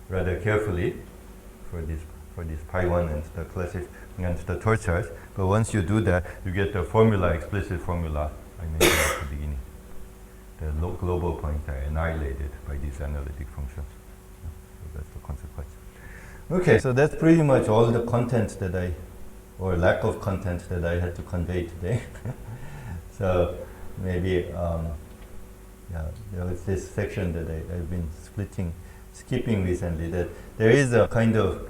rather carefully for this pi1 and the classic and the torsors. But once you do that, you get the formula, explicit formula I mentioned at the beginning. The global points are annihilated by these analytic functions. So that's the consequence. Okay, so that's pretty much all the content that or lack of content that I had to convey today. So maybe, yeah, there was this section that I've been skipping recently, that there is a kind of,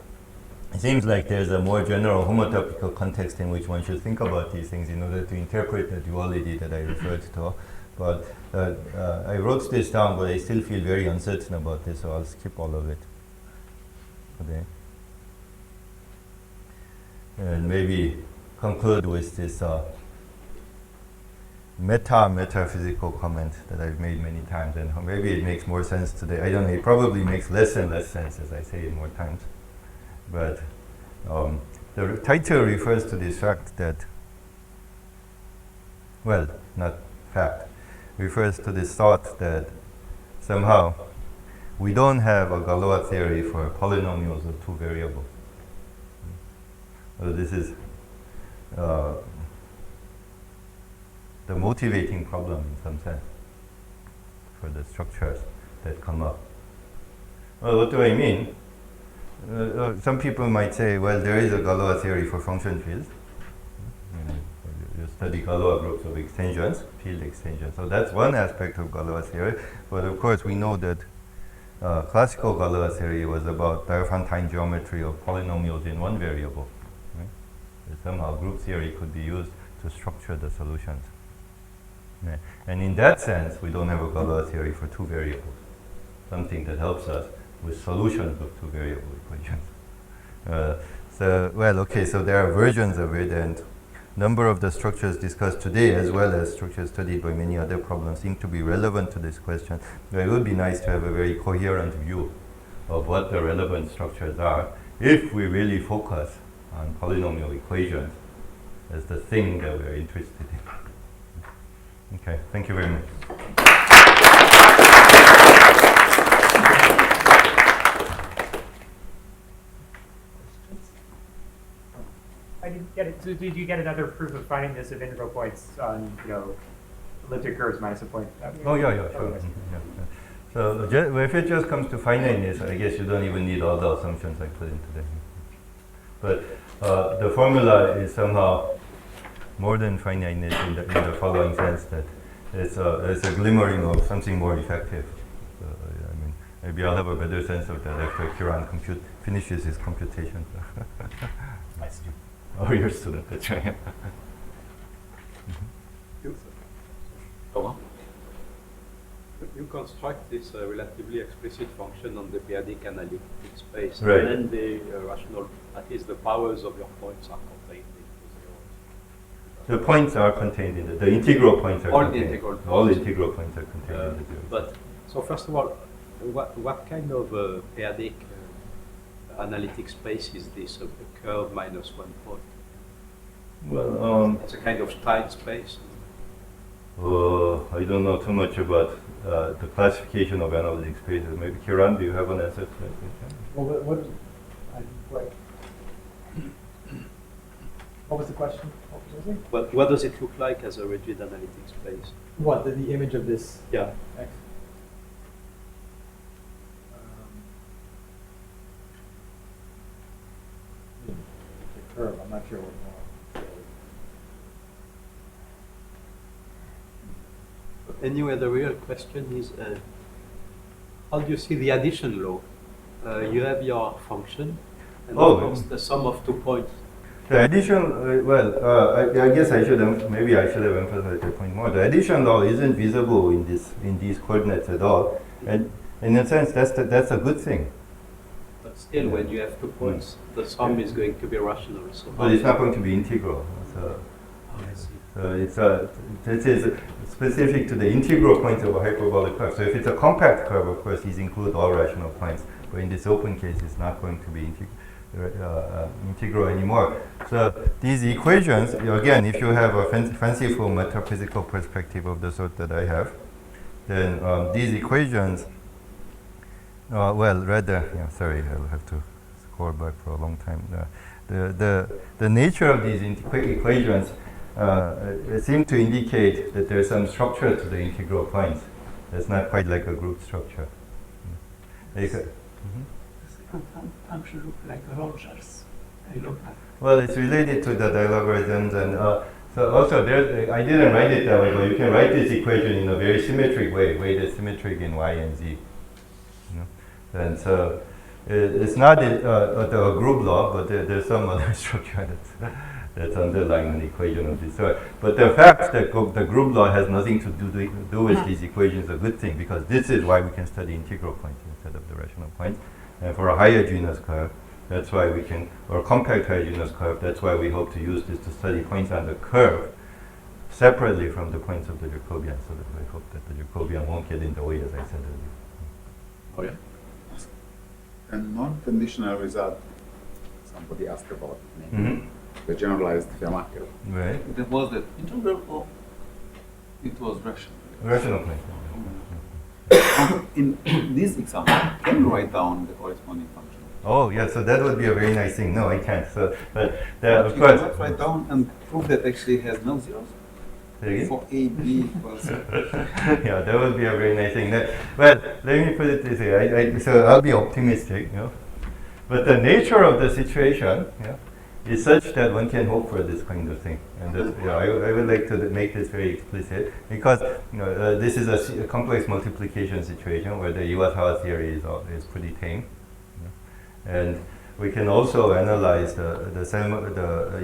it seems like there's a more general homotopical context in which one should think about these things in order to interpret the duality that I referred to. But I wrote this down, but I still feel very uncertain about this, so I'll skip all of it. Okay. And maybe conclude with this metaphysical comment that I've made many times, and maybe it makes more sense today. I don't know, it probably makes less and less sense as I say it more times. But the title refers to this fact that, well, not fact, refers to this thought that somehow we don't have a Galois theory for polynomials of two variables. So this is the motivating problem in some sense for the structures that come up. Well, what do I mean? Some people might say, well, there is a Galois theory for function fields. You study Galois groups of extensions, field extensions. So that's one aspect of Galois theory. But of course, we know that classical Galois theory was about Diophantine geometry of polynomials in one variable. Right? Somehow group theory could be used to structure the solutions. Yeah. And in that sense, we don't have a Galois theory for two variables, something that helps us with solutions of two variable equations. So there are versions of it, and number of the structures discussed today, as well as structures studied by many other problems, seem to be relevant to this question. But it would be nice to have a very coherent view of what the relevant structures are if we really focus on polynomial equations as the thing that we're interested in. Okay, thank you very much. I didn't get it. So did you get another proof of finiteness of integral points on, elliptic curves minus a point? Oh, yeah, sure. yes. So if it just comes to finiteness, I guess you don't even need all the assumptions I put into there. But the formula is somehow more than finiteness in the following sense that it's a glimmering of something more effective. So, I mean, maybe I'll have a better sense of that after Kiran finishes his computation. My student. Oh, your student, that's right. You construct this relatively explicit function on the periodic analytic space, Right. and then the rational, at least the powers of your points are contained into zero. The points are contained in the integral points are All the contained. integral points. All integral points are contained in the zero. But so first of all, what kind of periodic analytic space is this? A curve minus 1 point. Well, It's a kind of Stein space. I don't know too much about the classification of analytic spaces. Maybe Kiran, do you have an answer to that question? Well, what was the question? What was it? What does it look like as a rigid analytic space? What, the image of this Yeah. X? The curve, I'm not sure what. Anyway, the real question is, how do you see the addition law? You have your function, and of course the sum of 2 points. The addition, I guess I should have emphasized the point more. The addition law isn't visible in these coordinates at all, and in a sense, that's a good thing. But still, when you have 2 points, the sum is going to be rational. So But it's not going to be integral. So this is specific to the integral points of a hyperbolic curve. So if it's a compact curve, of course, these include all rational points. But in this open case, it's not going to be integral anymore. So these equations, again, if you have a fanciful metaphysical perspective of the sort that I have, then these equations, I'll have to scroll back for a long time. The nature of these equations seem to indicate that there's some structure to the integral points. It's not quite like a group structure. The second function looks like Rogers. Well, it's related to the logarithms, and so also I didn't write it that way, but you can write this equation in a very symmetric way that's symmetric in y and z. And so it's not a group law, but there's some other structure that's underlying an equation of this sort. But the fact that the group law has nothing to do with these equations is a good thing, because this is why we can study integral points instead of the rational points. And for a higher genus curve, that's why we can, or compact higher genus curve, that's why we hope to use this to study points on the curve separately from the points of the Jacobian, so that I hope that the Jacobian won't get in the way, as I said earlier. Oh yeah. A non-conditional result, somebody asked about, maybe Mhm. the generalized Fermat curve. Right? That was the integral or it was rational? Rational point. In this example, can you write down the corresponding function? Oh, yeah, so that would be a very nice thing. No, I can't. So, but But of you course. cannot write down and prove that actually has no zeros? Say again? For A, B equals... Yeah, that would be a very nice thing. But let me put it this way. So I'll be optimistic, But the nature of the situation, is such that one can hope for this kind of thing. And that, I would like to make this very explicit because this is a complex multiplication situation where the Iwasawa theory is pretty tame. And we can also analyze the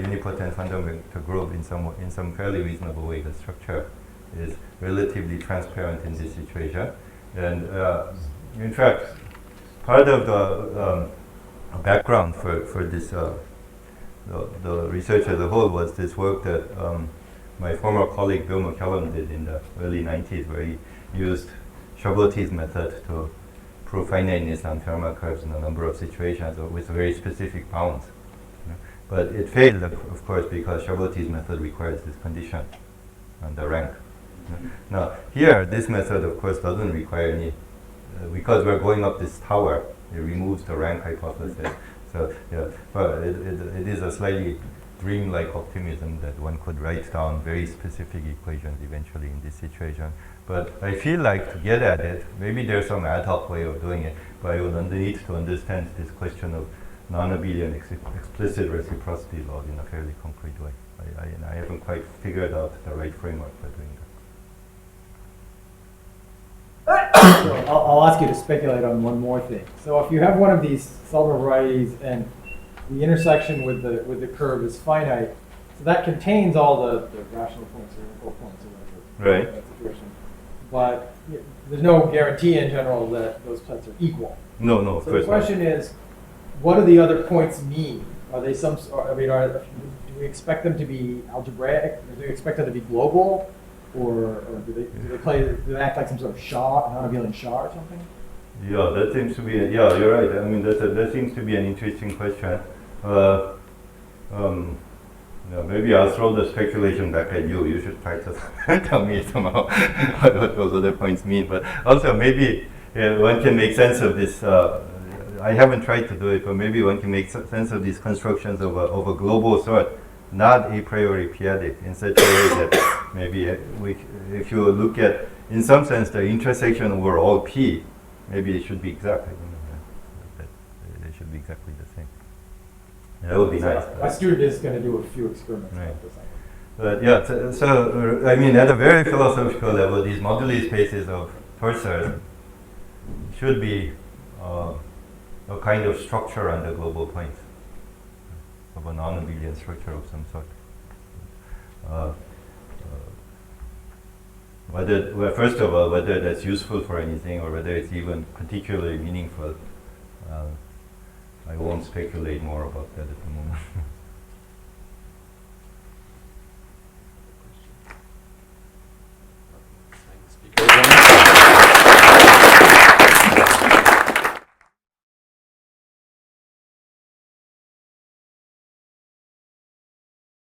unipotent fundamental group in some fairly reasonable way. The structure is relatively transparent in this situation. And in fact, part of the background for this the research as a whole was this work that my former colleague Bill McCallum did in the early 90s, where he used Chaboty's method to prove finiteness on Fermat curves in a number of situations with very specific bounds. But it failed, of course, because Chaboty's method requires this condition on the rank. Now, here, this method, of course, doesn't require any, because we're going up this tower, it removes the rank hypothesis. So, but it is a slightly dreamlike optimism that one could write down very specific equations eventually in this situation. But I feel like to get at it, maybe there's some ad hoc way of doing it, but I would need to understand this question of non-abelian explicit reciprocity laws in a fairly concrete way. I haven't quite figured out the right framework for doing that. So I'll ask you to speculate on one more thing. So if you have one of these solvable varieties and the intersection with the curve is finite, so that contains all the rational points or equal points or whatever. Right. In that situation. But there's no guarantee in general that those sets are equal. No, of So the course not. question is, what do the other points mean? Are they do we expect them to be algebraic? Or do we expect them to be global? Or do they act like some sort of non-abelian Shah or something? Yeah, that seems to be, you're right. I mean, that seems to be an interesting question. Maybe I'll throw the speculation back at you. You should try to tell me somehow what those other points mean. But also, maybe one can make sense of this. I haven't tried to do it, but maybe one can make sense of these constructions of a global sort, not a priori p-adic, in such a way that maybe if you look at, in some sense, the intersection over all p, maybe it should be exact. I don't know. It should be exactly the same. That would be nice. My student is going to do a few experiments Right. about this. But so I mean, at a very philosophical level, these moduli spaces of torsors should be a kind of structure on the global points, of a non-abelian structure of some sort. First of all, whether that's useful for anything or whether it's even particularly meaningful, I won't speculate more about that at the moment.